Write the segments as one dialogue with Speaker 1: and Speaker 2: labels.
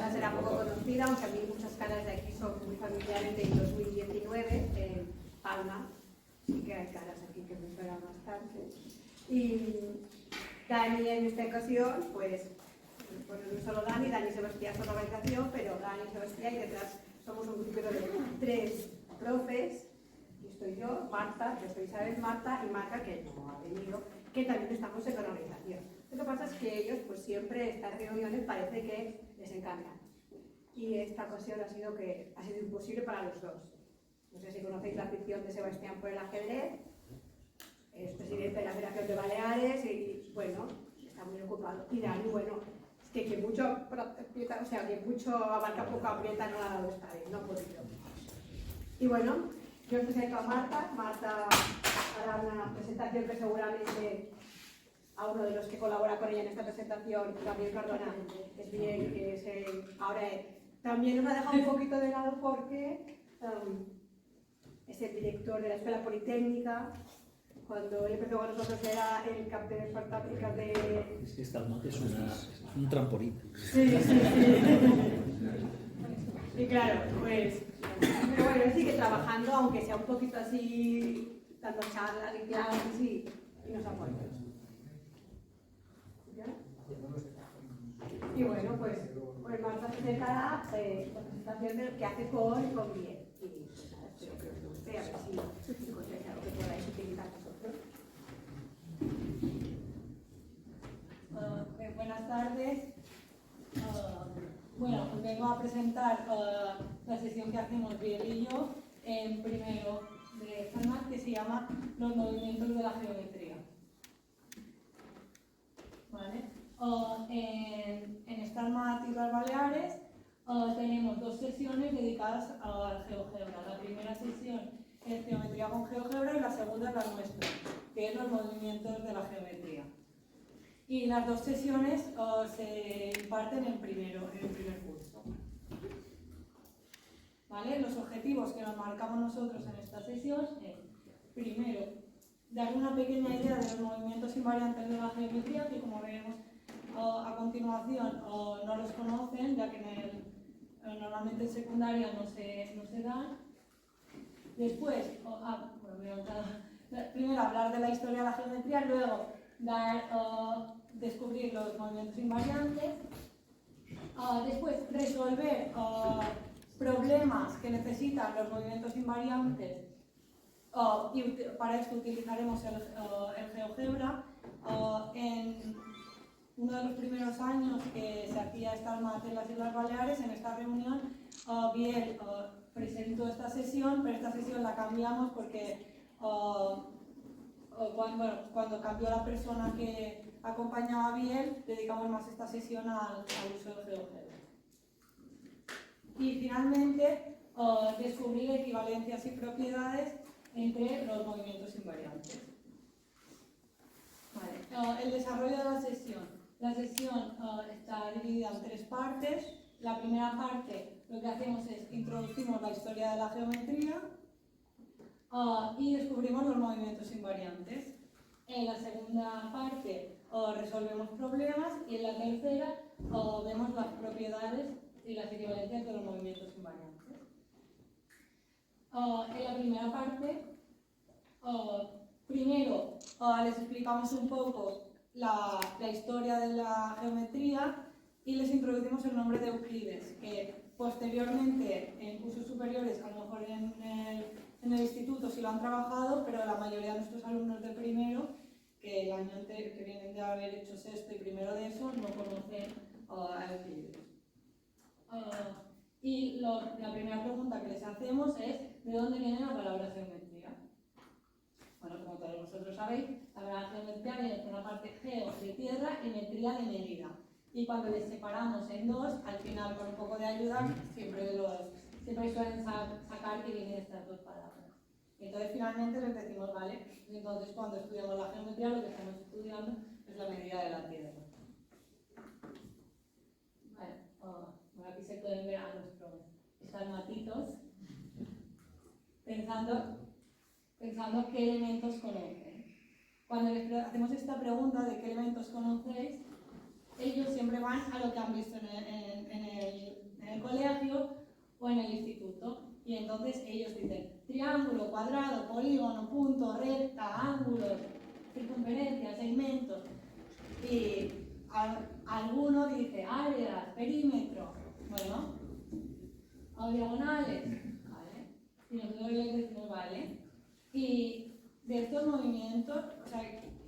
Speaker 1: casa será poco conocida, aunque a mí muchas caras de aquí son muy familiares del 2019 en Palma. Sí que hay caras aquí que me esperan bastante. Y Dani en esta ocasión, pues no solo Dani y Sebastián son la organización, pero Dani y Sebastián y detrás somos un grupo de 3 profes. Y estoy yo, Marta, yo soy Isabel, Marta y Marta, que no ha venido, que también estamos en la organización. Lo que pasa es que ellos, pues siempre estas reuniones parece que les encantan. Y esta ocasión ha sido imposible para los dos. No sé si conocéis la afición de Sebastián por el ajedrez. Es presidente de la Federación de Baleares y, bueno, está muy ocupado. Y Dani, bueno, es que mucho aprieta, o sea, que mucho abarca, poco aprieta, no la ha dado esta vez, no ha podido. Y bueno, yo os presento a Marta. Marta hará una presentación que seguramente a uno de los que colabora con ella en esta presentación, Gabriel Cardona, es bien, que es ahora también nos ha dejado un poquito de lado porque es el director de la Escuela Politécnica. Cuando él empezó con nosotros era el cap de prácticas de...
Speaker 2: Es que Starmat es un trampolín.
Speaker 1: Sí. Y claro, pues... Pero bueno, él sigue trabajando, aunque sea un poquito así, dando charlas y clases y nos apoya. Y bueno, pues Marta presentará la presentación del que hace con Bien. Y pues nada, espero que os guste, a ver si encontráis algo que podáis utilizar vosotros.
Speaker 3: Buenas tardes. Bueno, os vengo a presentar la sesión que hacemos Biel y yo en primero de Starmat, que se llama Los movimientos de la geometría. ¿Vale? En Starmat y las Baleares tenemos 2 sesiones dedicadas al GeoGebra. La primera sesión es geometría con GeoGebra y la segunda es la nuestra, que es los movimientos de la geometría. Y las 2 sesiones se imparten en el primer curso. ¿Vale? Los objetivos que nos marcamos nosotros en esta sesión es, primero, dar una pequeña idea de los movimientos invariantes de la geometría, que como veremos a continuación no los conocen, ya que normalmente en secundaria no se dan. Después, primero hablar de la historia de la geometría, luego descubrir los movimientos invariantes, después resolver problemas que necesitan los movimientos invariantes, y para esto utilizaremos el GeoGebra. En uno de los primeros años que se hacía Starmat en las Islas Baleares, en esta reunión, Biel presentó esta sesión, pero esta sesión la cambiamos porque cuando cambió la persona que acompañaba a Biel, dedicamos más esta sesión al uso del GeoGebra. Y finalmente, descubrir equivalencias y propiedades entre los movimientos invariantes. Vale. El desarrollo de la sesión. La sesión está dividida en 3 partes. La primera parte, lo que hacemos es introducimos la historia de la geometría y descubrimos los movimientos invariantes. En la segunda parte resolvemos problemas y en la tercera vemos las propiedades y las equivalencias de los movimientos invariantes. En la primera parte, primero les explicamos un poco la historia de la geometría y les introducimos el nombre de Euclides, que posteriormente en cursos superiores, a lo mejor en el instituto sí lo han trabajado, pero la mayoría de nuestros alumnos de primero, que el año anterior, que vienen de haber hecho sexto y primero de eso, no conocen a Euclides. Y la primera pregunta que les hacemos es: ¿de dónde viene la palabra geometría? Bueno, como todos vosotros sabéis, la palabra geometría viene por una parte geo de tierra y metría de medida. Y cuando les separamos en 2, al final con un poco de ayuda, siempre suelen sacar que vienen estas 2 palabras. Entonces finalmente les decimos, vale, entonces cuando estudiamos la geometría lo que estamos estudiando es la medida de la tierra. Vale, aquí se pueden ver a nuestros estarmatitos pensando qué elementos conocen. Cuando les hacemos esta pregunta de qué elementos conocéis, ellos siempre van a lo que han visto en el colegio o en el instituto. Y entonces ellos dicen triángulo, cuadrado, polígono, punto, recta, ángulos, circunferencias, segmentos. Y alguno dice áreas, perímetro, bueno, o diagonales, ¿vale? Y nosotros les decimos, ¿vale? Y de estos movimientos, o sea, ¿y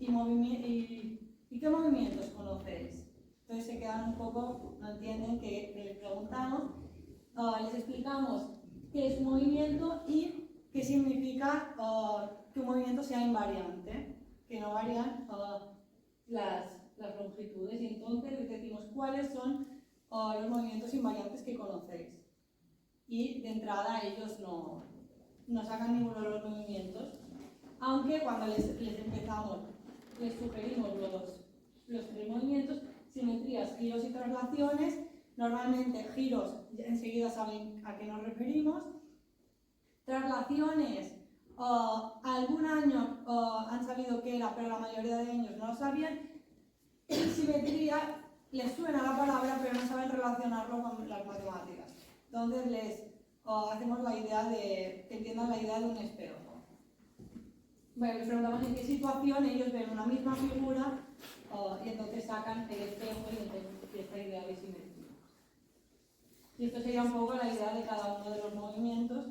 Speaker 3: qué movimientos conocéis? Entonces se quedan un poco, no entienden que les preguntamos, les explicamos qué es un movimiento y qué significa que un movimiento sea invariante, que no varían las longitudes. Y entonces les decimos cuáles son los movimientos invariantes que conocéis. Y de entrada ellos no sacan ninguno de los movimientos, aunque cuando les empezamos, les sugerimos los tres movimientos: simetrías, giros y traslaciones. Normalmente giros, enseguida saben a qué nos referimos. Traslaciones, algún año han sabido qué era, pero la mayoría de años no lo sabían. Y simetría, les suena la palabra, pero no saben relacionarlo con las matemáticas. Entonces les hacemos la idea que entiendan la idea de un espejo. Bueno, les preguntamos en qué situación ellos ven una misma figura y entonces sacan el espejo y esta idea de simetría. Y esto sería un poco la idea de cada uno de los movimientos.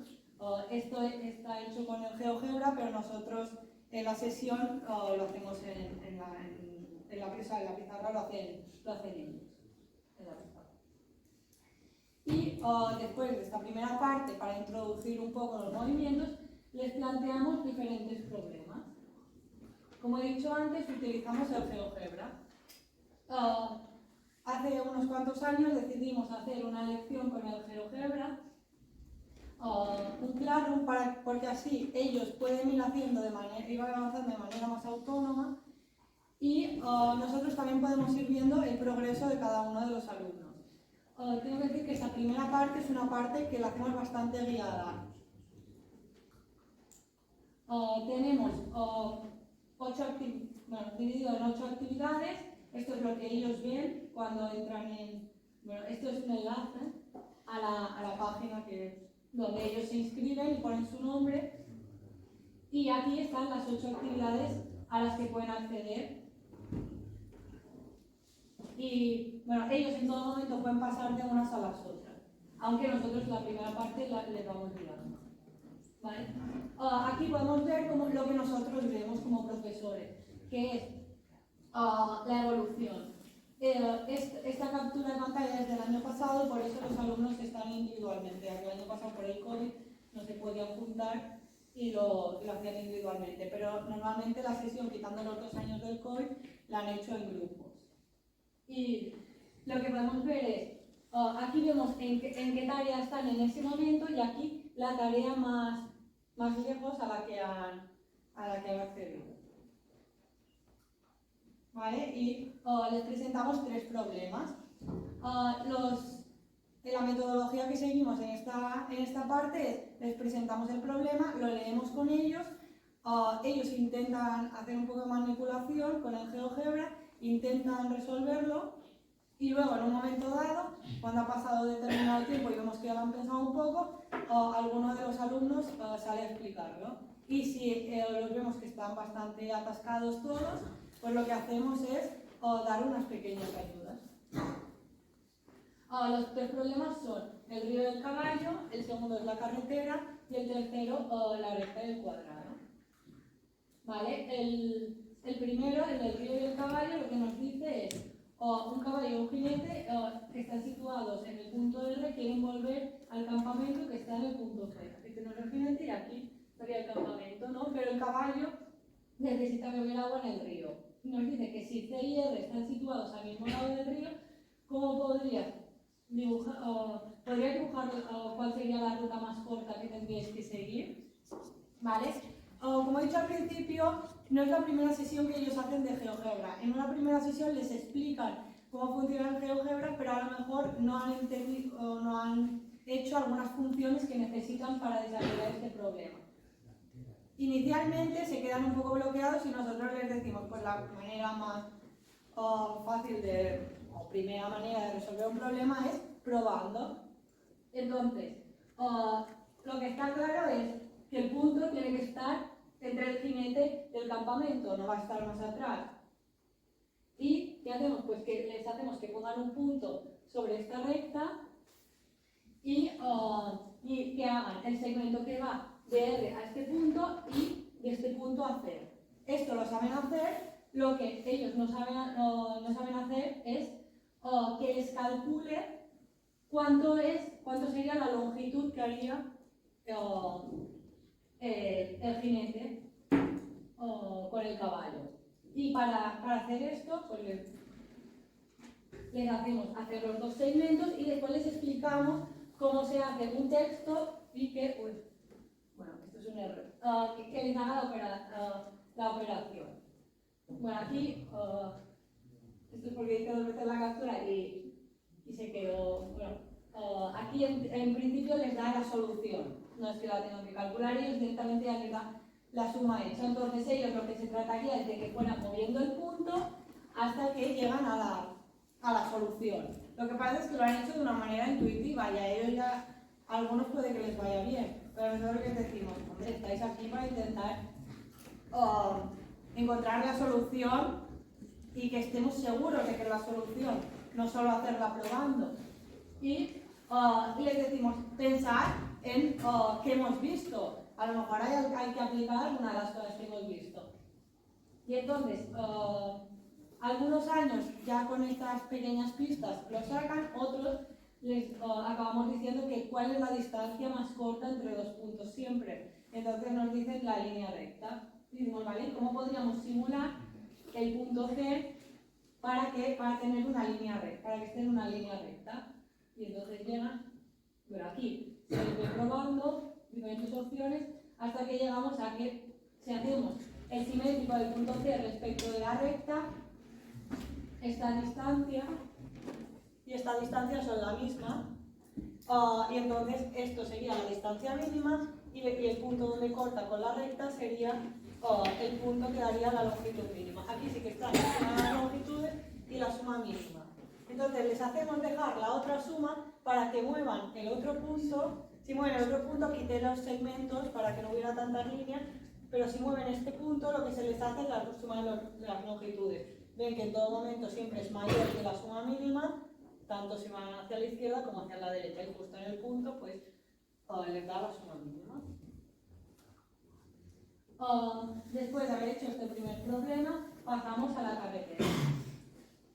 Speaker 3: Esto está hecho con el GeoGebra, pero nosotros en la sesión lo hacemos en la pizarra, lo hacen ellos. En la pizarra. Y después de esta primera parte, para introducir un poco los movimientos, les planteamos diferentes problemas. Como he dicho antes, utilizamos el GeoGebra. Hace unos cuantos años decidimos hacer una lección con el GeoGebra, un Classroom, porque así ellos pueden ir avanzando de manera más autónoma y nosotros también podemos ir viendo el progreso de cada uno de los alumnos. Tengo que decir que esta primera parte es una parte que la hacemos bastante guiada. Tenemos dividido en 8 actividades. Esto es lo que ellos ven cuando entran en... Bueno, esto es un enlace a la página donde ellos se inscriben y ponen su nombre. Y aquí están las 8 actividades a las que pueden acceder. Y bueno, ellos en todo momento pueden pasar de unas a las otras, aunque nosotros la primera parte les vamos guiando. ¿Vale? Aquí podemos ver lo que nosotros vemos como profesores, que es la evolución. Esta captura de pantalla es del año pasado y por eso los alumnos están individualmente. El año pasado por el COVID no se podían juntar y lo hacían individualmente, pero normalmente la sesión, quitando los 2 años del COVID, la han hecho en grupos. Y lo que podemos ver es, aquí vemos en qué tarea están en ese momento y aquí la tarea más lejos a la que han accedido. ¿Vale? Y les presentamos 3 problemas. La metodología que seguimos en esta parte es, les presentamos el problema, lo leemos con ellos, ellos intentan hacer un poco de manipulación con el GeoGebra, intentan resolverlo y luego en un momento dado, cuando ha pasado determinado tiempo y vemos que ya lo han pensado un poco, alguno de los alumnos sale a explicarlo. Y si los vemos que están bastante atascados todos, pues lo que hacemos es dar unas pequeñas ayudas. Los 3 problemas son el río y el caballo, el segundo es la carretera y el tercero la recta y el cuadrado. ¿Vale? El primero, el del río y el caballo, lo que nos dice es un caballo y un jinete que están situados en el punto R quieren volver al campamento que está en el punto C. Aquí tenemos el jinete y aquí estaría el campamento, ¿no? Pero el caballo necesita beber agua en el río. Nos dice que si C y R están situados al mismo lado del río, ¿cómo podría dibujar cuál sería la ruta más corta que tendríais que seguir? ¿Vale? Como he dicho al principio, no es la primera sesión que ellos hacen de GeoGebra. En una primera sesión les explican cómo funciona el GeoGebra, pero a lo mejor no han entendido o no han hecho algunas funciones que necesitan para desarrollar este problema. Inicialmente se quedan un poco bloqueados y nosotros les decimos, pues la manera más fácil o primera manera de resolver un problema es probando. Entonces, lo que está claro es que el punto tiene que estar entre el jinete y el campamento, no va a estar más atrás. ¿Y qué hacemos? Pues que les hacemos que pongan un punto sobre esta recta y que hagan el segmento que va de R a este punto y de este punto a C. Esto lo saben hacer. Lo que ellos no saben hacer es que les calcule cuánto sería la longitud que haría el jinete con el caballo. Y para hacer esto, pues les hacemos hacer los dos segmentos y después les explicamos cómo se hace un texto y que, bueno, esto es un error, que les haga la operación. Bueno, aquí, esto es porque hice 2 veces la captura y se quedó, bueno, aquí en principio les da la solución, no es que la tengan que calcular, ellos directamente ya les da la suma hecha. Entonces ellos lo que se trataría es de que fueran moviendo el punto hasta que llegan a la solución. Lo que pasa es que lo han hecho de una manera intuitiva y a ellos ya, a algunos puede que les vaya bien, pero nosotros les decimos, hombre, estáis aquí para intentar encontrar la solución y que estemos seguros de que es la solución, no solo hacerla probando. Y les decimos, pensar en qué hemos visto. A lo mejor hay que aplicar alguna de las cosas que hemos visto. Y entonces, algunos años ya con estas pequeñas pistas lo sacan, otros les acabamos diciendo que cuál es la distancia más corta entre 2 puntos siempre. Entonces nos dicen la línea recta. Y decimos, ¿vale? ¿Cómo podríamos simular el punto C para tener una línea recta, para que esté en una línea recta? Y entonces llegan, bueno, aquí se les ve probando diferentes opciones hasta que llegamos a que si hacemos el simétrico del punto C respecto de la recta, esta distancia y esta distancia son la misma, y entonces esto sería la distancia mínima y el punto donde corta con la recta sería el punto que daría la longitud mínima. Aquí sí que están la suma de las longitudes y la suma mínima. Entonces les hacemos dejar la otra suma para que muevan el otro punto. Si mueven el otro punto, quité los segmentos para que no hubiera tantas líneas, pero si mueven este punto, lo que se les hace es la suma de las longitudes. Ven que en todo momento siempre es mayor que la suma mínima, tanto si van hacia la izquierda como hacia la derecha. Y justo en el punto, pues les da la suma mínima. Después de haber hecho este primer problema, pasamos a la carretera.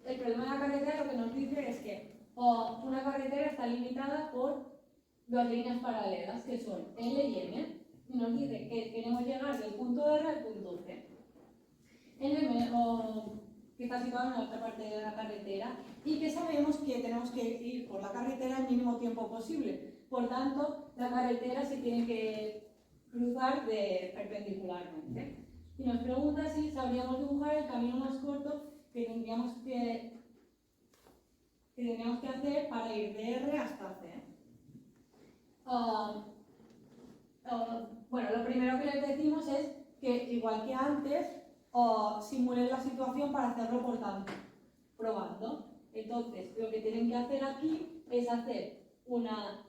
Speaker 3: El problema de la carretera lo que nos dice es que una carretera está limitada por 2 líneas paralelas, que son L y M, y nos dice que queremos llegar del punto R al punto C. N que está situado en la otra parte de la carretera y que sabemos que tenemos que ir por la carretera el mínimo tiempo posible. Por tanto, la carretera se tiene que cruzar perpendicularmente. Y nos pregunta si sabríamos dibujar el camino más corto que tendríamos que hacer para ir de R hasta C. Bueno, lo primero que les decimos es que, igual que antes, simulen la situación para hacerlo por tanto, probando. Entonces, lo que tienen que hacer aquí es hacer una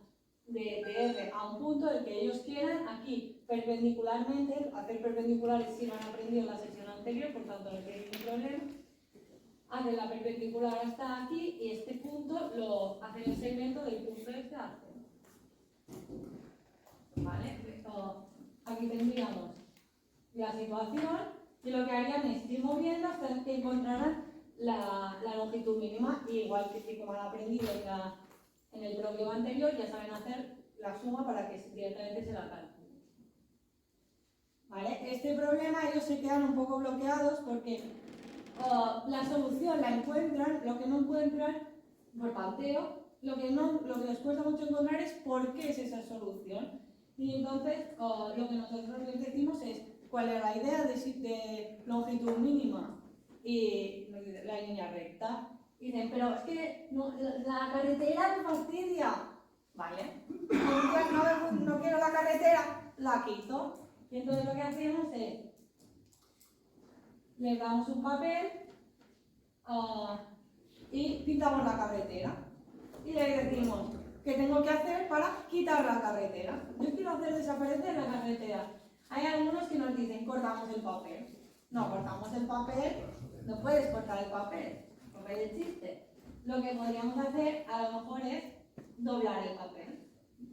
Speaker 3: de R a un punto del que ellos quieran, aquí perpendicularmente, hacer perpendiculares si lo han aprendido en la sesión anterior, por tanto no hay ningún problema. Hacen la perpendicular hasta aquí y este punto lo hacen el segmento del punto este a C. ¿Vale? Aquí tendríamos la situación y lo que harían es ir moviendo hasta que encontraran la longitud mínima, y igual que como han aprendido en el problema anterior, ya saben hacer la suma para que directamente se la calcule. ¿Vale? Este problema ellos se quedan un poco bloqueados porque la solución la encuentran, lo que no encuentran por panteo, lo que les cuesta mucho encontrar es por qué es esa solución. Y entonces lo que nosotros les decimos es cuál es la idea de longitud mínima y la línea recta. Y dicen, pero es que la carretera me fastidia. Vale, no quiero la carretera, la quito. Y entonces lo que hacemos es, les damos un papel y pintamos la carretera. Y le decimos, que tengo que hacer para quitar la carretera. Yo quiero hacer desaparecer la carretera. Hay algunos que nos dicen, cortamos el papel. No, cortamos el papel, no puedes cortar el papel, no es el chiste. Lo que podríamos hacer a lo mejor es doblar el papel.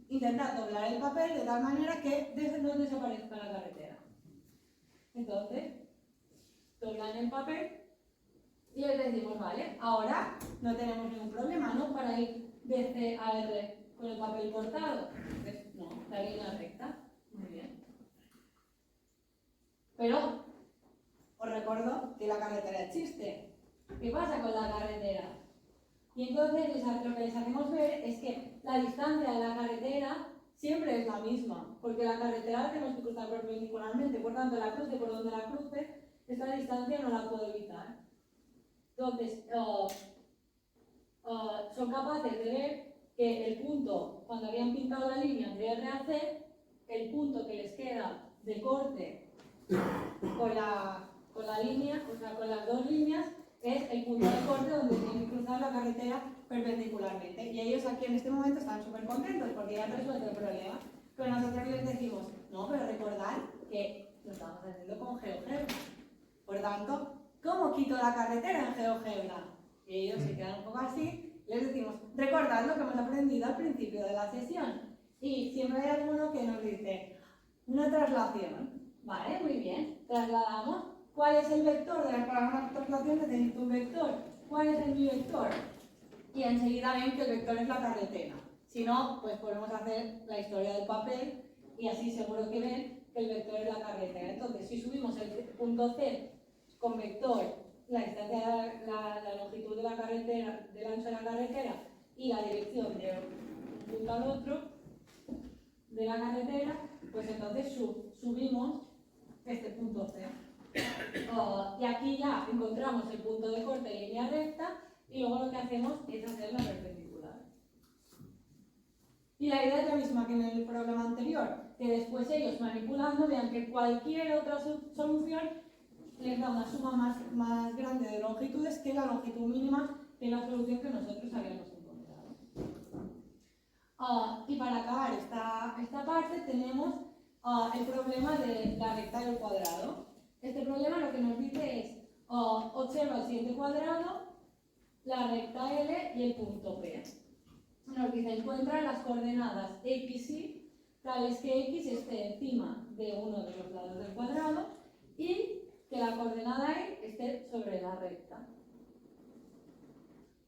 Speaker 3: Intentar doblar el papel de tal manera que no desaparezca la carretera. Entonces, doblan el papel y les decimos, vale, ahora no tenemos ningún problema, ¿no? Para ir de C a R con el papel cortado. Entonces, no, la línea recta. Muy bien. Pero os recuerdo que la carretera existe. ¿Qué pasa con la carretera? Y entonces lo que les hacemos ver es que la distancia de la carretera siempre es la misma, porque la carretera la tenemos que cruzar perpendicularmente, por tanto la cruce por donde la cruce, esta distancia no la puedo evitar. Entonces, son capaces de ver que el punto, cuando habían pintado la línea de R a C, el punto que les queda de corte con la línea, o sea, con las dos líneas, es el punto de corte donde tienen que cruzar la carretera perpendicularmente. Y ellos aquí en este momento están súper contentos porque ya han resuelto el problema. Pero nosotros les decimos, no, pero recordad que lo estamos haciendo con GeoGebra. Por tanto, ¿cómo quito la carretera en GeoGebra? Y ellos se quedan un poco así. Les decimos, recordad lo que hemos aprendido al principio de la sesión. Y siempre hay alguno que nos dice, una traslación. Vale, muy bien. Trasladamos. ¿Cuál es el vector? Para una traslación necesito un vector. ¿Cuál es mi vector? Y enseguida ven que el vector es la carretera. Si no, pues podemos hacer la historia del papel y así seguro que ven que el vector es la carretera. Entonces, si subimos el punto C con vector, la distancia, la longitud de la carretera, del ancho de la carretera y la dirección de un punto al otro de la carretera, pues entonces subimos este punto C. Y aquí ya encontramos el punto de corte en línea recta y luego lo que hacemos es hacer la perpendicular. Y la idea es la misma que en el problema anterior, que después ellos manipulando vean que cualquier otra solución les da una suma más grande de longitudes que la longitud mínima de la solución que nosotros habíamos encontrado. Y para acabar esta parte tenemos el problema de la recta y el cuadrado. Este problema lo que nos dice es, observa el siguiente cuadrado, la recta L y el punto P. Nos dice, encuentra las coordenadas X, Y, tales que X esté encima de uno de los lados del cuadrado y que la coordenada Y esté sobre la recta.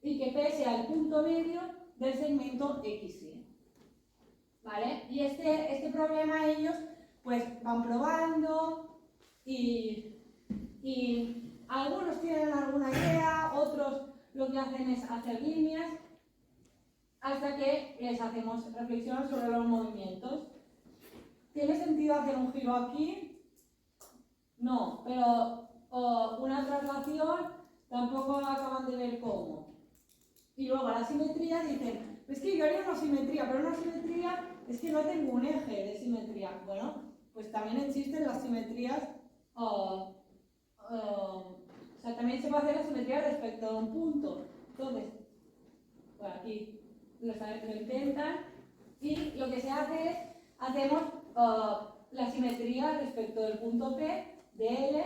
Speaker 3: Y que P sea el punto medio del segmento XY. ¿Vale? Y este problema ellos pues van probando y algunos tienen alguna idea, otros lo que hacen es hacer líneas hasta que les hacemos reflexionar sobre los movimientos. ¿Tiene sentido hacer un giro aquí? No, pero una traslación tampoco acaban de ver cómo. Y luego la simetría dicen, es que yo haría una simetría, pero una simetría es que no tengo un eje de simetría. Bueno, pues también existen las simetrías, o sea, también se puede hacer la simetría respecto a un punto. Entonces, por aquí lo intentan y lo que se hace es, hacemos la simetría respecto del punto P, de L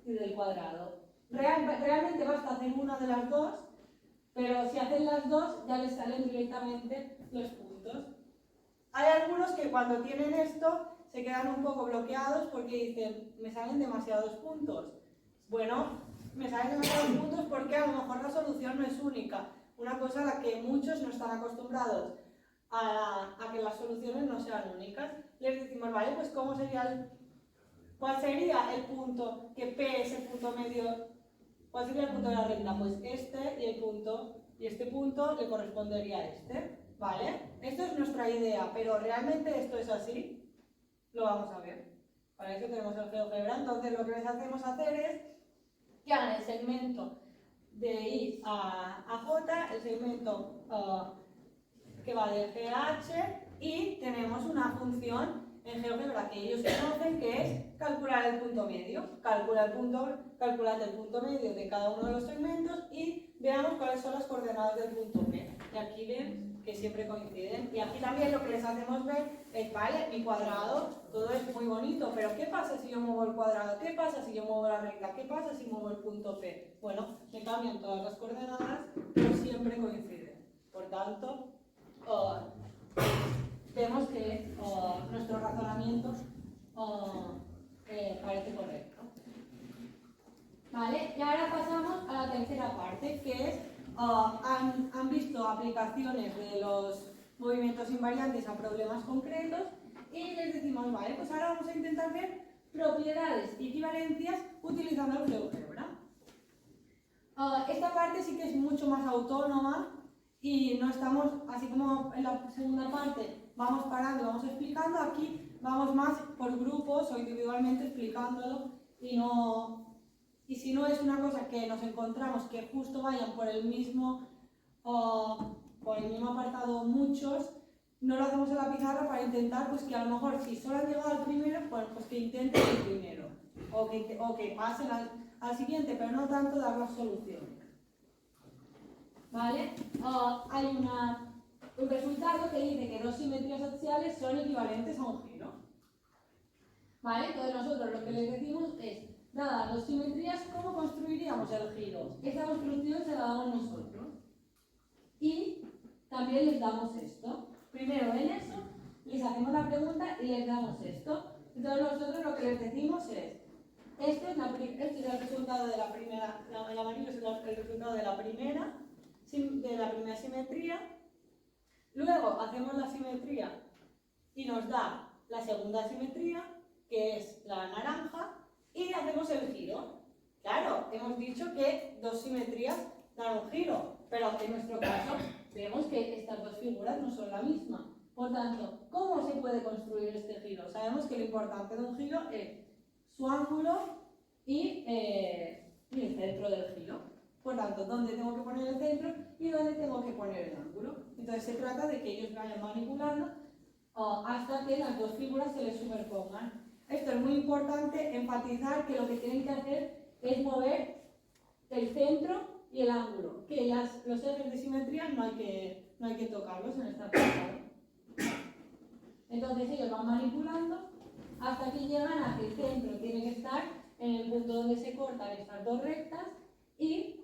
Speaker 3: y del cuadrado. Realmente basta hacer una de las dos, pero si hacen las dos ya les salen directamente los puntos. Hay algunos que cuando tienen esto se quedan un poco bloqueados porque dicen, me salen demasiados puntos. Bueno, me salen demasiados puntos porque a lo mejor la solución no es única. Una cosa a la que muchos no están acostumbrados, a que las soluciones no sean únicas. Les decimos, vale, pues ¿cuál sería el punto que P es el punto medio? ¿Cuál sería el punto de la recta? Pues este y este punto le correspondería a este, ¿vale? Esto es nuestra idea, pero ¿realmente esto es así? Lo vamos a ver. Para eso tenemos el GeoGebra. Entonces lo que les hacemos hacer es que hagan el segmento de I a J, el segmento que va de G a H, y tenemos una función en GeoGebra que ellos conocen que es calcular el punto medio. Calculad el punto medio de cada uno de los segmentos y veamos cuáles son las coordenadas del punto P. Y aquí ven que siempre coinciden. Y aquí también lo que les hacemos ver es, vale, mi cuadrado, todo es muy bonito, pero ¿qué pasa si yo muevo el cuadrado? ¿Qué pasa si yo muevo la recta? ¿Qué pasa si muevo el punto P? Bueno, me cambian todas las coordenadas, pero siempre coinciden. Por tanto, vemos que nuestro razonamiento parece correcto. ¿Vale? Y ahora pasamos a la tercera parte, que es, han visto aplicaciones de los movimientos invariantes a problemas concretos y les decimos, vale, pues ahora vamos a intentar ver propiedades y equivalencias utilizando el GeoGebra. Esta parte sí que es mucho más autónoma y no estamos, así como en la segunda parte vamos parando y vamos explicando, aquí vamos más por grupos o individualmente explicándolo y si no es una cosa que nos encontramos que justo vayan por el mismo apartado muchos, no lo hacemos en la pizarra para intentar pues que a lo mejor si solo han llegado al primero, pues que intenten el primero o que pasen al siguiente, pero no tanto dar las soluciones. ¿Vale? Hay un resultado que dice que dos simetrías axiales son equivalentes a un giro. ¿Vale? Entonces nosotros lo que les decimos es, dadas dos simetrías, ¿cómo construiríamos el giro? Esta construcción se la damos nosotros. Y también les damos esto. Primero en eso, les hacemos la pregunta y les damos esto. Entonces nosotros lo que les decimos es, este es el resultado de la primera, el amarillo es el resultado de la primera simetría. Luego hacemos la simetría y nos da la segunda simetría, que es la naranja, y hacemos el giro. Claro, hemos dicho que dos simetrías dan un giro, pero en nuestro caso vemos que estas dos figuras no son la misma. Por tanto, ¿cómo se puede construir este giro? Sabemos que lo importante de un giro es su ángulo y el centro del giro. Por tanto, ¿dónde tengo que poner el centro y dónde tengo que poner el ángulo? Entonces se trata de que ellos vayan manipulando hasta que las dos figuras se les superpongan. Esto es muy importante, enfatizar que lo que tienen que hacer es mover el centro y el ángulo, que los ejes de simetría no hay que tocarlos en esta parte. Entonces ellos van manipulando hasta que llegan a que el centro tiene que estar en el punto donde se cortan estas dos rectas y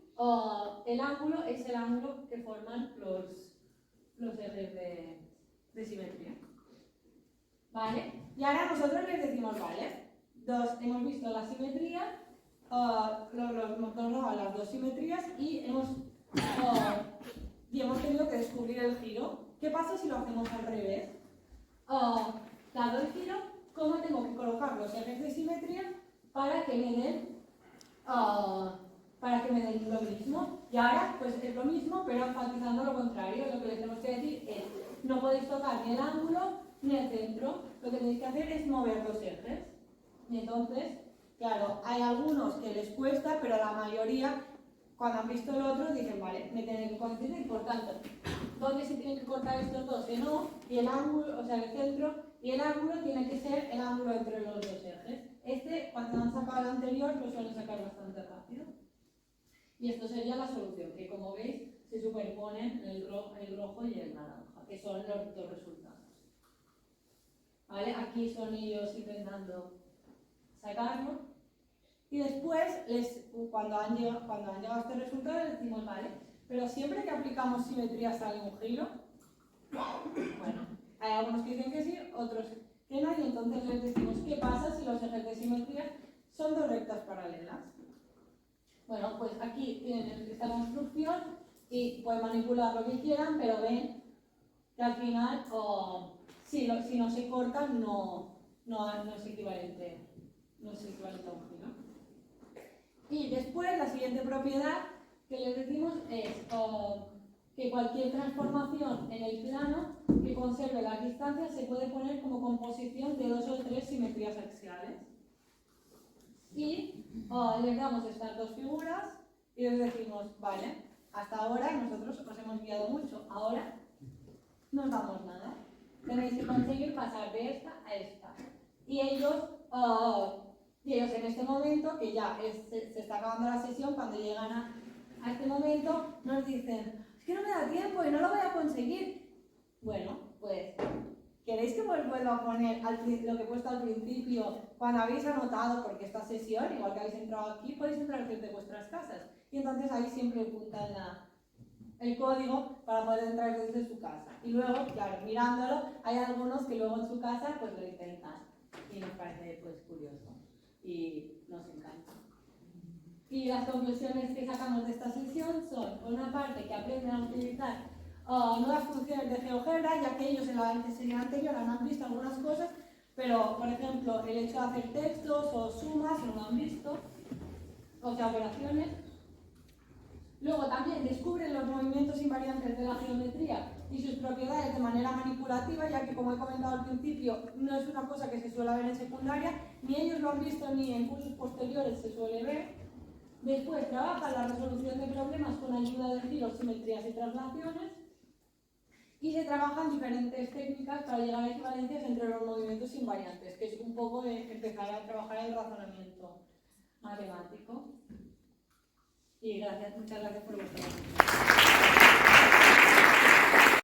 Speaker 3: el ángulo es el ángulo que forman los ejes de simetría. ¿Vale? Y ahora nosotros les decimos, vale, hemos visto la simetría, hemos dado las dos simetrías y hemos tenido que descubrir el giro. ¿Qué pasa si lo hacemos al revés? Dado el giro, ¿cómo tengo que colocar los ejes de simetría para que me den lo mismo? Y ahora pues es lo mismo, pero enfatizando lo contrario. Lo que les tenemos que decir es, no podéis tocar ni el ángulo ni el centro, lo que tenéis que hacer es mover los ejes. Y entonces, claro, hay algunos que les cuesta, pero la mayoría, cuando han visto el otro, dicen, vale, me tienen que coincidir, por tanto, ¿dónde se tienen que cortar estos dos? Que no, y el ángulo, o sea, el centro, y el ángulo tiene que ser el ángulo entre los dos ejes. Cuando han sacado el anterior, lo suelen sacar bastante rápido. Y esto sería la solución, que como veis, se superponen el rojo y el naranja, que son los dos resultados. ¿Vale? Aquí son ellos intentando sacarlo. Y después, cuando han llegado a este resultado, les decimos, vale, pero siempre que aplicamos simetría sale un giro. Bueno, hay algunos que dicen que sí, otros que no, y entonces les decimos, ¿qué pasa si los ejes de simetría son dos rectas paralelas? Bueno, pues aquí tienen esta construcción y pueden manipular lo que quieran, pero ven que al final, si no se cortan, no es equivalente a un giro. Y después, la siguiente propiedad que les decimos es que cualquier transformación en el plano que conserve las distancias se puede poner como composición de dos o tres simetrías axiales. Y les damos estas dos figuras y les decimos, vale, hasta ahora nosotros os hemos guiado mucho, ahora no os damos nada. Tenéis que conseguir pasar de esta a esta. Y ellos en este momento, que ya se está acabando la sesión, cuando llegan a este momento, nos dicen, es que no me da tiempo y no lo voy a conseguir. Bueno, pues, ¿queréis que os vuelva a poner lo que he puesto al principio cuando habéis anotado? Porque esta sesión, igual que habéis entrado aquí, podéis entrar desde vuestras casas. Y entonces ahí siempre ocultan el código para poder entrar desde su casa. Y luego, claro, mirándolo, hay algunos que luego en su casa pues lo intentan. Y nos parece pues curioso. Y nos encanta. Y las conclusiones que sacamos de esta sesión son, por una parte, que aprenden a utilizar nuevas funciones de GeoGebra, ya que ellos en la sesión anterior han visto algunas cosas, pero, por ejemplo, el hecho de hacer textos o sumas no lo han visto, o sea, operaciones. Luego también descubren los movimientos invariantes de la geometría y sus propiedades de manera manipulativa, ya que, como he comentado al principio, no es una cosa que se suele ver en secundaria, ni ellos lo han visto ni en cursos posteriores se suele ver. Después trabajan la resolución de problemas con ayuda de giros, simetrías y traslaciones. Y se trabajan diferentes técnicas para llegar a equivalencias entre los movimientos invariantes, que es un poco de empezar a trabajar el razonamiento matemático. Y muchas gracias por vuestra atención.